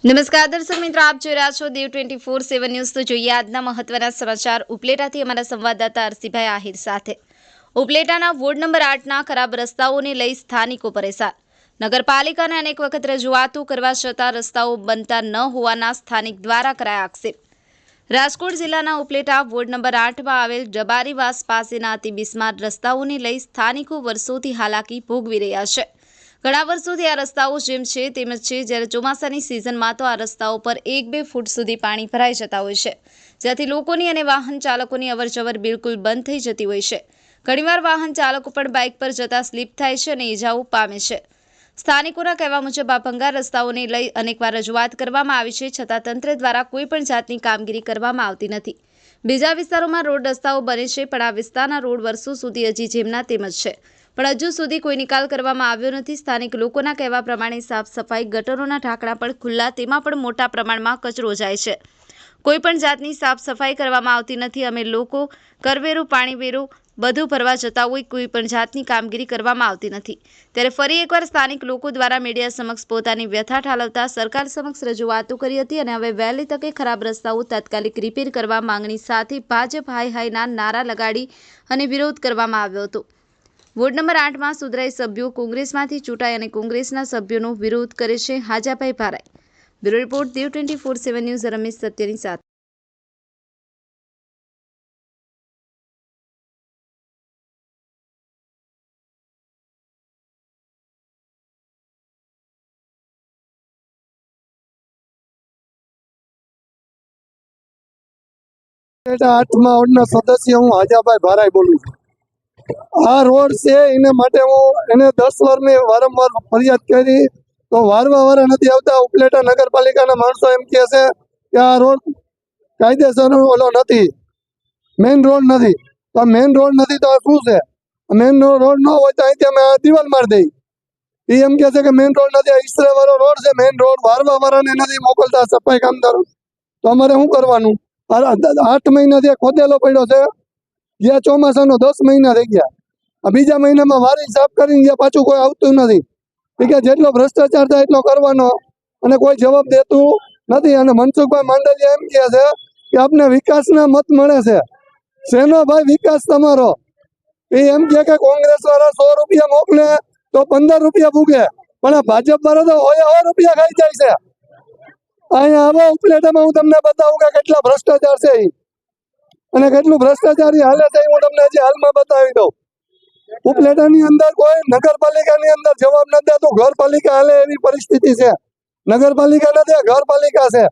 નમસ્કાર દર્શક મિત્રો, આપ જોઈ રહ્યા છો દેવ 24/7 ન્યૂઝ। તો જોઈએ આજના મહત્વના સમાચાર ઉપલેટાથી અમારા સંવાદદાતા અરસીભાઈ આહિર સાથે। ઉપલેટાના વોર્ડ નંબર 8ના ખરાબ રસ્તાઓને લઈ સ્થાનિકો પરેશાન। નગરપાલિકાને અનેક વખત રજૂઆતો કરવા છતાં રસ્તાઓ બનતા ન હોવાના સ્થાનિક દ્વારા કરાયા આક્ષેપ। રાજકોટ જિલ્લાના ઉપલેટા વોર્ડ નંબર 8માં આવેલ જબારીવાસ પાસેના અતિ બિસ્માર રસ્તાઓને લઈ સ્થાનિકો વર્ષોથી હાલાકી ભોગવી રહ્યા છે। ઘણા વર્ષોથી આ રસ્તાઓ જેમ છે તેમ જ છે, જ્યારે ચોમાસાની સિઝનમાં તો આ રસ્તાઓ પર 1-2 ફૂટ સુધી પાણી ભરાઈ જતા હોય છે, જેથી લોકોની અને વાહન ચાલકોની અવરજવર બિલકુલ બંધ થઈ જતી હોય છે। ઘણીવાર વાહન ચાલકો પણ બાઇક પર જતા સ્લીપ થાય છે અને ઈજાઓ પામે છે। સ્થાનિકોના કહેવા મુજબ આ ભંગાર રસ્તાઓને લઈ અનેકવાર રજૂઆત કરવામાં આવી છે, છતાં તંત્ર દ્વારા કોઈ પણ જાતની કામગીરી કરવામાં આવતી નથી। બીજા વિસ્તારોમાં રોડ રસ્તાઓ બને છે, પણ આ વિસ્તારના રોડ વર્ષો સુધી હજી જેમના તેમ જ છે, પણ હજુ સુધી કોઈ નિકાલ કરવામાં આવ્યો નથી। સ્થાનિક લોકોના કહેવા પ્રમાણે સાફ સફાઈ, ગટરોના ઢાંકણા પણ ખુલ્લા, તેમાં પણ મોટા પ્રમાણમાં કચરો જાય છે। કોઈ પણ જાતની સાફ સફાઈ કરવામાં આવતી નથી। અમે લોકો કરવેરો, પાણીવેરો બધું ભરવા જતા હોય, કોઈ પણ જાતની કામગીરી કરવામાં આવતી નથી। ત્યારે ફરી એકવાર સ્થાનિક લોકો દ્વારા મીડિયા સમક્ષ પોતાની વ્યથા ઠાલવતા સરકાર સમક્ષ રજૂઆતો કરી હતી અને હવે વહેલી તકે ખરાબ રસ્તાઓ તાત્કાલિક રિપેર કરવા માંગણી સાથે ભાજપ હાય હાયના નારા લગાડી અને વિરોધ કરવામાં આવ્યો હતો। વોર્ડ નંબર 8માં સુધરાઈ સભ્યો કોંગ્રેસમાંથી ચૂંટાઈ અને કોંગ્રેસના સભ્યોનો વિરોધ કરે છે। હાજાભાઈ ભારાઈ, બ્યુરો રિપોર્ટ, દેવ 24/7 ન્યૂઝ, રમેશ સત્યની સાથે। આઠમા વોર્ડના સદસ્ય હું હાજાભાઈ ભારાઈ બોલું છું। આ રોડ છે એને માટે હું એને 10 વર્ષની વારંવાર ફરિયાદ કરી તો વારંવાર નથી આવતા। ઉપલેટા નગરપાલિકાના માણસો એમ કહે છે કે આ રોડ કાયદેસર ઓલો નથી, મેઇન રોડ નથી। તો મેઇન રોડ નથી તો આ શું છે? મેઇન રોડ ન હોય તો અહીંથી અમે દિવાલ મારી દઈ। એ એમ કહે છે કે મેઇન રોડ નથી, આ ઈસરાવાળો રોડ છે, મેઇન રોડ વારવાવાળાને નથી મોકલતા સફાઈ કામદારો। તો અમારે શું કરવાનું? 8 મહિનાથી ખોદેલો પડ્યો છે। ગયા ચોમાસાનો 10 મહિના થઈ ગયા, આ બીજા મહિનામાં વારી સાફ કરીને ગયા, પાછું કોઈ આવતું નથી। કે જેટલો ભ્રષ્ટાચાર થાય એટલો કરવાનો અને કોઈ જવાબ દેતું નથી। અને મનસુખભાઈ માંડલિયા એમ કહે છે કે આપને વિકાસના મત મળે છે। શેનો ભાઈ વિકાસ તમારો? એ એમ કહે કે કોંગ્રેસ વાળા 100 રૂપિયા મોકલે તો 15 રૂપિયા પૂગે, પણ આ ભાજપ વાળા તો 100 રૂપિયા ખાઈ જાય છે। અહીંયા આવો ઉપલેટામાં હું તમને બતાવું કે કેટલા ભ્રષ્ટાચાર છે અને કેટલું ભ્રષ્ટાચારી હાલે છે, હું તમને હજી હાલમાં બતાવી દઉં। ઉપલેટાની અંદર કોઈ નગરપાલિકાની અંદર જવાબ નથી દેતું, ઘરપાલિકા હાલે એવી પરિસ્થિતિ છે। નગરપાલિકા નથી, ઘરપાલિકા છે,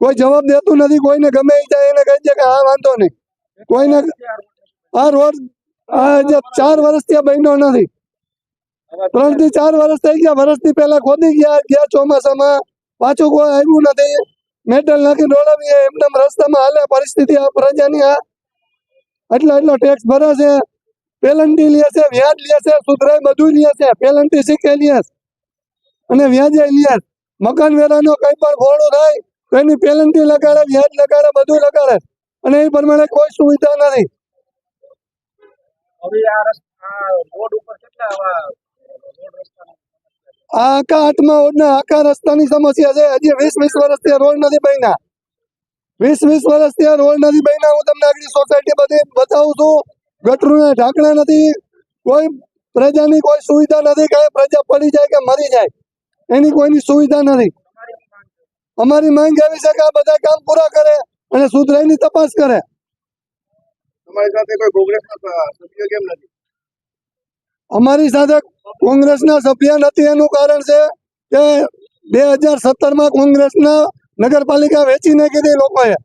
કોઈ જવાબ દેતું નથી। કોઈને ગમે એ જાય એને કહી દે કે હા વાંધો નહીં, કોઈને આ રોડ આ જે 4 વર્ષથી બન્યો નથી, 3 થી 4 વર્ષ થઈ ગયા। વર્ષથી પહેલા ખોદી ગયા ચોમાસામાં, પાછું કોઈ આવ્યું નથી। મેટલ નાખી ડોળાવીએ એમને રસ્તામાં હાલે પરિસ્થિતિ આ પ્રજાની। આ એટલો ટેક્સ ભરે છે, પેલન્ટી લે છે, વ્યાજ લે છે, સુધરાઈ બધું લે છે, પેલન્ટી શીખે લે અને વ્યાજે લે। મકાન વેરાનો કઈ પણ ખોડું થાય તો એની પેલન્ટી લગાડે, વ્યાજ લગાડે, બધું લગાડે અને એ પ્રમાણે કોઈ સુવિધા નથી। આ આખા 8મા વોર્ડના આખા રસ્તાની સમસ્યા છે। હજી 20 વર્ષથી રોડ નથી બન્યા, 20 વર્ષથી રોડ નથી બન્યા। હું તમને આગળ સોસાયટી બધી બતાવું છું, ગટરના ઢાંકણા નથી, કોઈ પ્રજાની કોઈ સુવિધા નથી। કે પ્રજા પડી જાય કે મરી જાય એની કોઈની સુવિધા નથી। અમારી માંગ એવી છે કે આ બધા કામ પૂરા કરે અને સુધરાઈની તપાસ કરે। તમારી સાથે કોઈ કોંગ્રેસના સભ્ય કેમ નથી? અમારી સાથે કોંગ્રેસના સભ્ય નથી એનું કારણ છે કે 2017માં કોંગ્રેસના નગરપાલિકા વેચી નાખી હતી લોકોએ।